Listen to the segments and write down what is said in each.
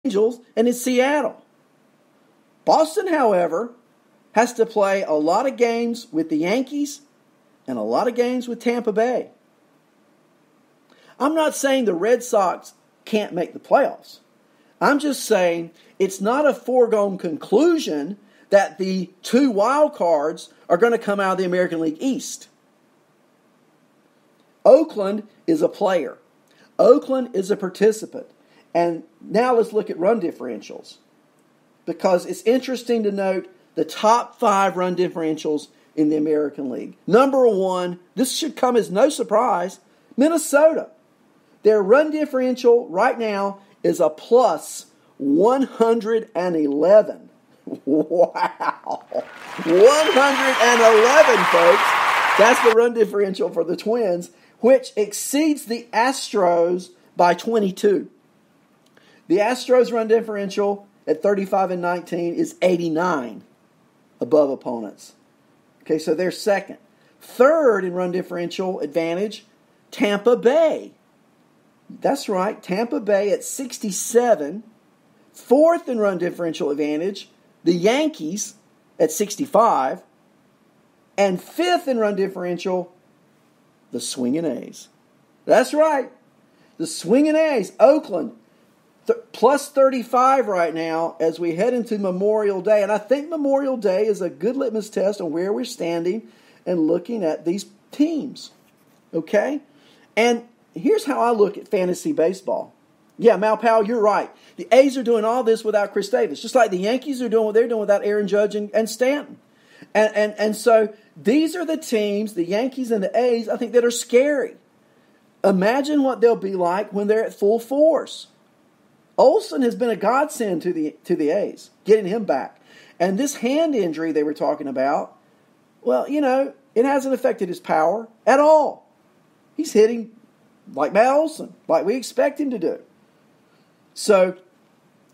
Angels and in Seattle. Boston, however, has to play a lot of games with the Yankees and a lot of games with Tampa Bay. I'm not saying the Red Sox can't make the playoffs. I'm just saying it's not a foregone conclusion that the two wild cards are going to come out of the American League East. Oakland is a player. Oakland is a participant. And now let's look at run differentials, because it's interesting to note the top 5 run differentials in the American League. Number 1, this should come as no surprise, Minnesota. Their run differential right now is a plus 111. Wow. 111, folks. That's the run differential for the Twins, which exceeds the Astros by 22. The Astros run differential at 35-19 is 89 above opponents. Okay, so they're second. Third in run differential advantage, Tampa Bay. That's right, Tampa Bay at 67. Fourth in run differential advantage, the Yankees at 65. And fifth in run differential, the Swingin' A's. That's right, the Swingin' A's, Oakland. Plus 35 right now as we head into Memorial Day. And I think Memorial Day is a good litmus test on where we're standing and looking at these teams. Okay? And here's how I look at fantasy baseball. Yeah, Malpal, you're right. The A's are doing all this without Chris Davis, just like the Yankees are doing what they're doing without Aaron Judge and Stanton. And so these are the teams, the Yankees and the A's, I think, that are scary. Imagine what they'll be like when they're at full force. Olsen has been a godsend to the A's, getting him back. And this hand injury they were talking about, well, it hasn't affected his power at all. He's hitting like Matt Olson, like we expect him to do. So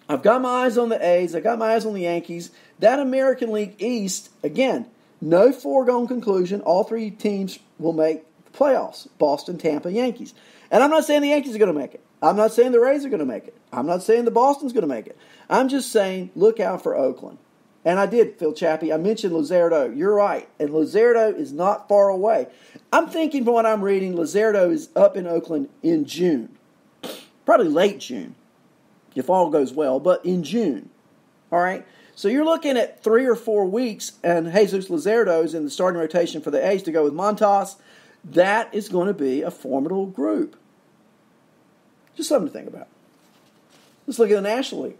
I've got my eyes on the A's. I've got my eyes on the Yankees. That American League East, again, no foregone conclusion. All 3 teams will make the playoffs. Boston, Tampa, Yankees. And I'm not saying the Yankees are going to make it. I'm not saying the Rays are going to make it. I'm not saying the Boston's going to make it. I'm just saying look out for Oakland. And I did, Phil Chappie. I mentioned Luzardo. You're right. And Luzardo is not far away. I'm thinking from what I'm reading, Luzardo is up in Oakland in June. Probably late June, if all goes well, but in June. All right? So you're looking at 3 or 4 weeks, and Jesus Luzardo is in the starting rotation for the A's to go with Montas. That is going to be a formidable group. Just something to think about. Let's look at the National League.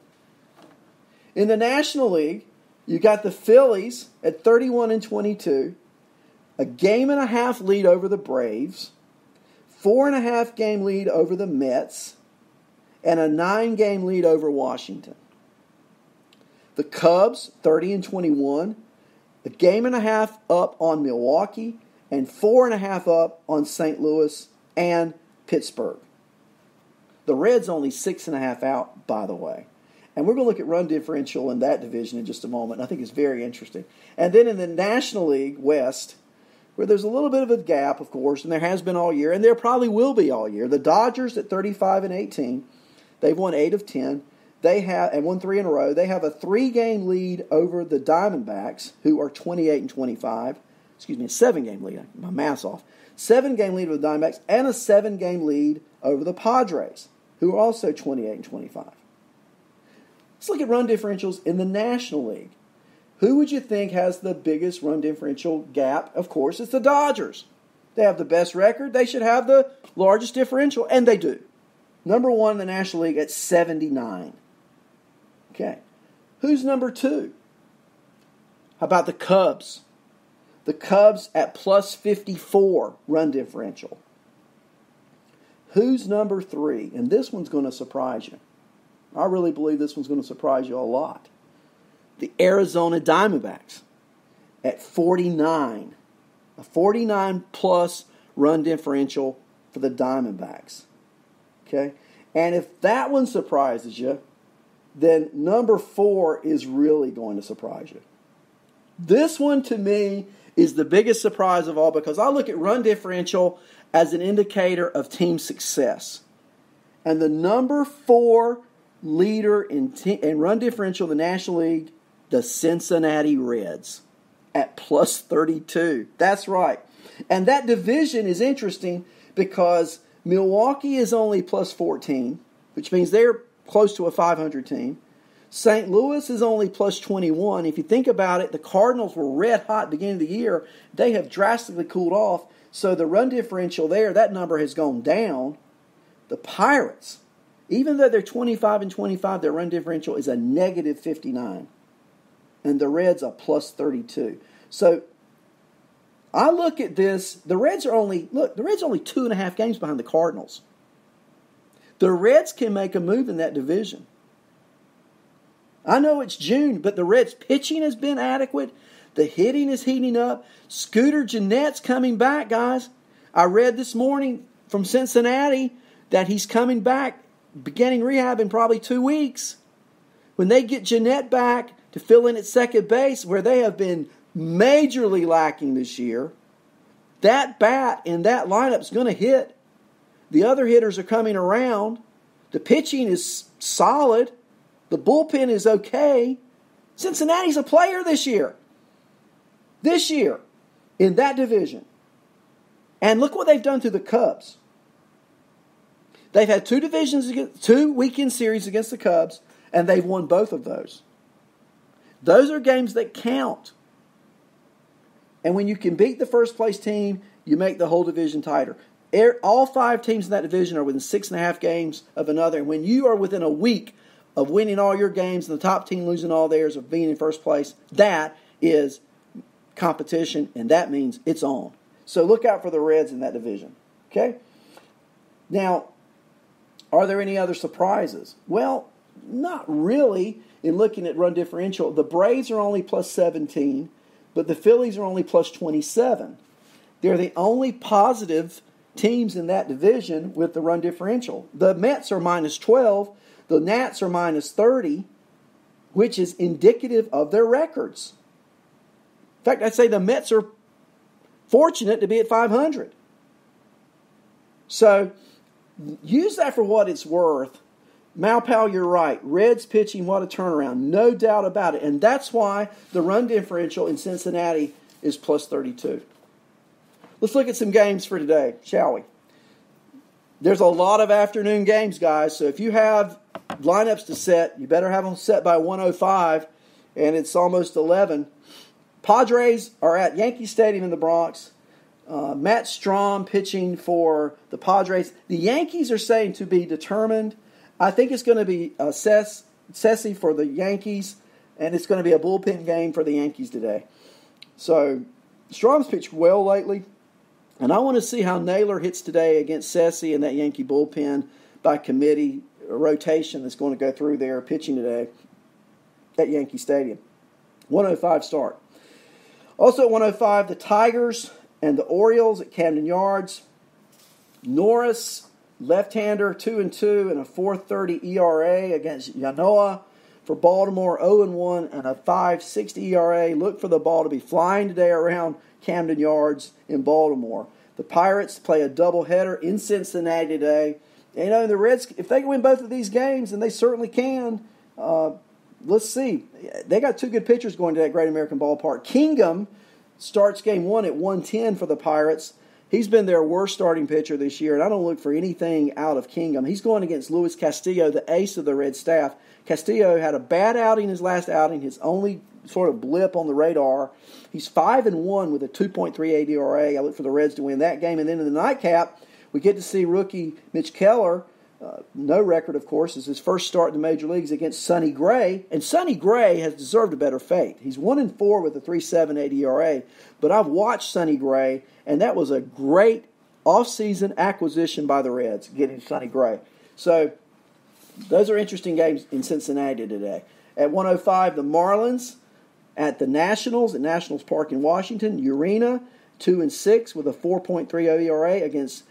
In the National League, you got the Phillies at 31-22, a 1.5 game lead over the Braves, 4.5 game lead over the Mets, and a 9 game lead over Washington. The Cubs, 30-21, a 1.5 game up on Milwaukee, and 4.5 up on St. Louis and Pittsburgh. The Reds only 6.5 out, by the way. And we're going to look at run differential in that division in just a moment. I think it's very interesting. And then in the National League West, where there's a little bit of a gap, of course, and there has been all year, and there probably will be all year. The Dodgers at 35-18, they've won 8 of 10. They have, and won 3 in a row. They have a 3-game lead over the Diamondbacks, who are 28-25. Excuse me, a 7-game lead. My math's off. 7-game lead over the Diamondbacks, and a 7-game lead over the Padres, who are also 28-25. Let's look at run differentials in the National League. Who would you think has the biggest run differential gap? Of course, it's the Dodgers. They have the best record. They should have the largest differential, and they do. Number 1 in the National League at 79. Okay. Who's number 2? How about the Cubs? The Cubs at plus 54 run differential. Who's number 3? And this one's going to surprise you. I really believe this one's going to surprise you a lot. The Arizona Diamondbacks at 49. A 49-plus run differential for the Diamondbacks. Okay? And if that one surprises you, then number 4 is really going to surprise you. This one, to me, is the biggest surprise of all because I look at run differential as an indicator of team success. And the number 4 leader in run differential in the National League, the Cincinnati Reds, at plus 32. That's right. And that division is interesting because Milwaukee is only plus 14, which means they're close to a 500 team. St. Louis is only plus 21. If you think about it, the Cardinals were red hot beginning of the year. They have drastically cooled off. So the run differential there, that number has gone down. The Pirates, even though they're 25 and 25, their run differential is a negative 59. And the Reds are plus 32. So I look at this. The Reds are only 2.5 games behind the Cardinals. The Reds can make a move in that division. I know it's June, but the Reds' pitching has been adequate. The hitting is heating up. Scooter Gennett's coming back, guys. I read this morning from Cincinnati that he's coming back, beginning rehab in probably 2 weeks. When they get Gennett back to fill in at second base, where they have been majorly lacking this year, that bat in that lineup is going to hit. The other hitters are coming around. The pitching is solid. The bullpen is okay. Cincinnati's a player this year. This year, in that division. And look what they've done to the Cubs. They've had two weekend series against the Cubs, and they've won both of those. Those are games that count. And when you can beat the first place team, you make the whole division tighter. All 5 teams in that division are within 6.5 games of another. And when you are within a week of winning all your games and the top team losing all theirs, of being in first place, that is competition, and that means it's on. So look out for the Reds in that division. Okay? Now, are there any other surprises? Well, not really in looking at run differential. The Braves are only plus 17, but the Phillies are only plus 27. They're the only positive teams in that division with the run differential. The Mets are minus 12. The Nats are minus 30, which is indicative of their records. In fact, I'd say the Mets are fortunate to be at 500. So use that for what it's worth. Malpal, you're right. Reds pitching, what a turnaround. No doubt about it. And that's why the run differential in Cincinnati is plus 32. Let's look at some games for today, shall we? There's a lot of afternoon games, guys. So if you have lineups to set, you better have them set by 1:05, and it's almost 11. Padres are at Yankee Stadium in the Bronx. Matt Strahm pitching for the Padres. The Yankees are saying to be determined. I think it's going to be Ceci for the Yankees, and it's going to be a bullpen game for the Yankees today. So Strahm's pitched well lately, and I want to see how Naylor hits today against Ceci and that Yankee bullpen by committee, a rotation that's going to go through there pitching today at Yankee Stadium. 1:05 start. Also at 1:05, the Tigers and the Orioles at Camden Yards. Norris, left-hander, 2-2 and a 4.30 ERA against Yanoa for Baltimore, 0-1 and a 5.60 ERA. Look for the ball to be flying today around Camden Yards in Baltimore. The Pirates play a doubleheader in Cincinnati today. And, the Reds, if they can win both of these games, and they certainly can, let's see. They got 2 good pitchers going to that Great American Ballpark. Kingham starts game 1 at 110 for the Pirates. He's been their worst starting pitcher this year, and I don't look for anything out of Kingham. He's going against Luis Castillo, the ace of the Red staff. Castillo had a bad outing his last outing, his only sort of blip on the radar. He's 5-1 with a 2.38 ERA. I look for the Reds to win that game. And then in the nightcap, we get to see rookie Mitch Keller. No record, of course, is his first start in the major leagues against Sonny Gray. And Sonny Gray has deserved a better fate. He's 1-4 with a 3.78 ERA. But I've watched Sonny Gray, and that was a great offseason acquisition by the Reds, getting Sonny Gray. So those are interesting games in Cincinnati today. At 1:05, the Marlins at the Nationals at Nationals Park in Washington. Urena, 2-6 with a 4.30 ERA against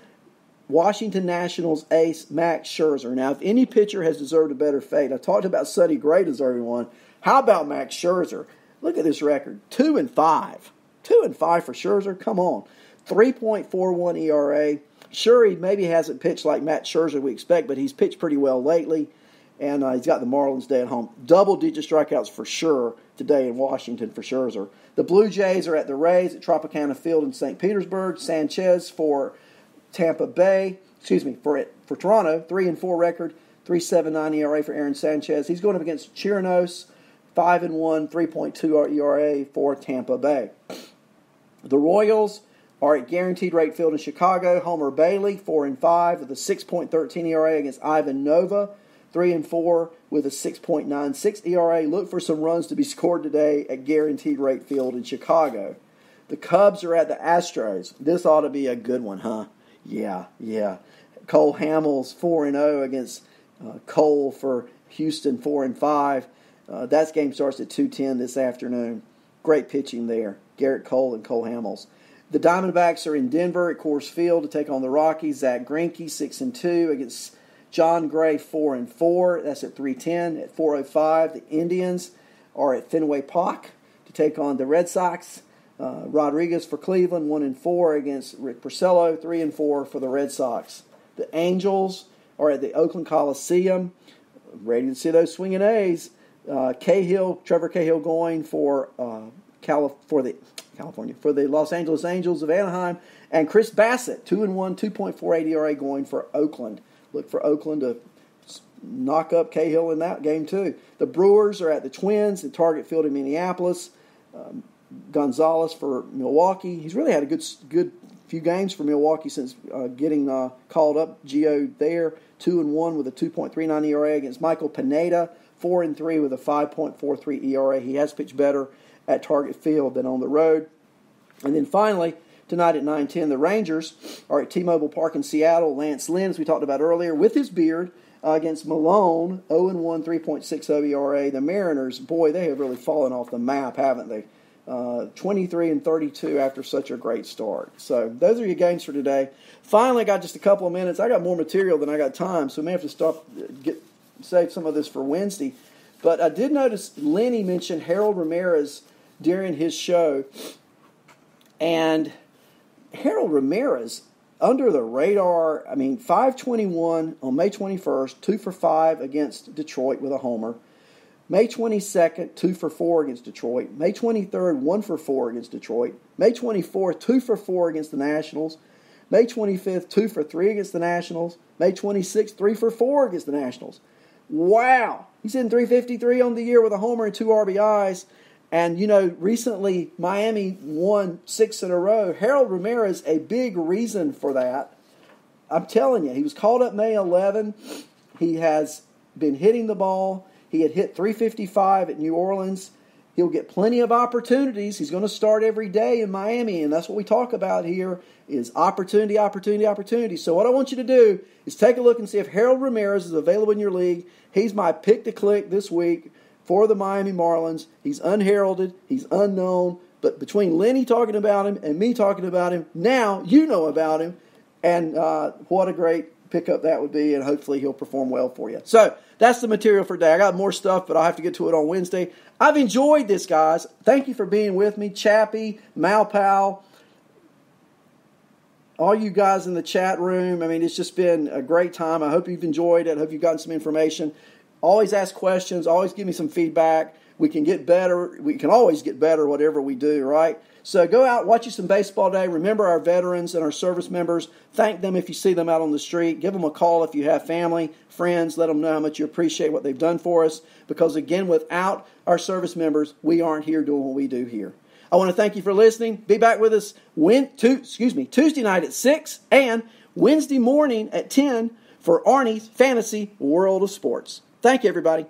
Washington Nationals ace Max Scherzer. Now, if any pitcher has deserved a better fate, I talked about Sonny Gray deserving one. How about Max Scherzer? Look at this record, 2-5. 2-5 for Scherzer. Come on. 3.41 ERA. Sure, he maybe hasn't pitched like Matt Scherzer we expect, but he's pitched pretty well lately. And he's got the Marlins day at home. Double-digit strikeouts for sure today in Washington for Scherzer. The Blue Jays are at the Rays at Tropicana Field in St. Petersburg. Sanchez for Tampa Bay. For Toronto, 3-4 record, 3.79 ERA for Aaron Sanchez. He's going up against Chirinos, 5-1, 3.2 ERA for Tampa Bay. The Royals are at Guaranteed Rate Field in Chicago. Homer Bailey, 4-5 with a 6.13 ERA against Ivan Nova, 3-4 with a 6.96 ERA. Look for some runs to be scored today at Guaranteed Rate Field in Chicago. The Cubs are at the Astros. This ought to be a good one, huh? Yeah. Cole Hamels, 4-0 against Cole for Houston, 4-5. That game starts at 2:10 this afternoon. Great pitching there. Garrett Cole and Cole Hamels. The Diamondbacks are in Denver at Coors Field to take on the Rockies. Zach Greinke, 6-2 against John Gray, 4-4. That's at 3:10. At 4:05, the Indians are at Fenway Park to take on the Red Sox. Rodriguez for Cleveland, 1-4 against Rick Porcello, 3-4 for the Red Sox. The Angels are at the Oakland Coliseum. Ready to see those swinging A's. Trevor Cahill going for the Los Angeles Angels of Anaheim, and Chris Bassett, 2-1, 2.48 ERA going for Oakland. Look for Oakland to knock up Cahill in that game too. The Brewers are at the Twins at Target Field in Minneapolis. Gonzalez for Milwaukee. He's really had a good few games for Milwaukee since getting called up. Gio there, 2-1 with a 2.39 ERA against Michael Pineda, 4-3 with a 5.43 ERA. He has pitched better at Target Field than on the road. And then finally, tonight at 9:10, the Rangers are at T-Mobile Park in Seattle. Lance Lynn, as we talked about earlier, with his beard against Malone, 0-1, 3.60 ERA. The Mariners, boy, they have really fallen off the map, haven't they? 23-32 after such a great start. So those are your games for today. Finally, I got just a couple of minutes. I got more material than I got time, so we may have to save some of this for Wednesday. But I did notice Lenny mentioned Harold Ramirez during his show. And Harold Ramirez, under the radar, 521 on May 21st, 2 for 5 against Detroit with a homer. May 22nd, 2 for 4 against Detroit. May 23rd, 1 for 4 against Detroit. May 24th, 2 for 4 against the Nationals. May 25th, 2 for 3 against the Nationals. May 26th, 3 for 4 against the Nationals. Wow! He's hitting 353 on the year with a homer and 2 RBIs. And, recently Miami won 6 in a row. Harold Ramirez, a big reason for that. I'm telling you, he was called up May 11. He has been hitting the ball. He had hit 355 at New Orleans. He'll get plenty of opportunities. He's going to start every day in Miami, and that's what we talk about here is opportunity, opportunity, opportunity. So what I want you to do is take a look and see if Harold Ramirez is available in your league. He's my pick to click this week for the Miami Marlins. He's unheralded. He's unknown. But between Lenny talking about him and me talking about him, now you know about him. And what a great pickup that would be, and hopefully he'll perform well for you. So that's the material for today. I got more stuff, but I'll have to get to it on Wednesday. I've enjoyed this, guys. Thank you for being with me. Chappie, Malpal, all you guys in the chat room. It's just been a great time. I hope you've enjoyed it. I hope you've gotten some information. Always ask questions. Always give me some feedback. We can get better. We can always get better whatever we do, right? So go out, watch you some baseball today. Remember our veterans and our service members. Thank them if you see them out on the street. Give them a call if you have family, friends. Let them know how much you appreciate what they've done for us. Because, again, without our service members, we aren't here doing what we do here. I want to thank you for listening. Be back with us Tuesday night at 6 and Wednesday morning at 10 for Arnie's Fantasy World of Sports. Thank you, everybody.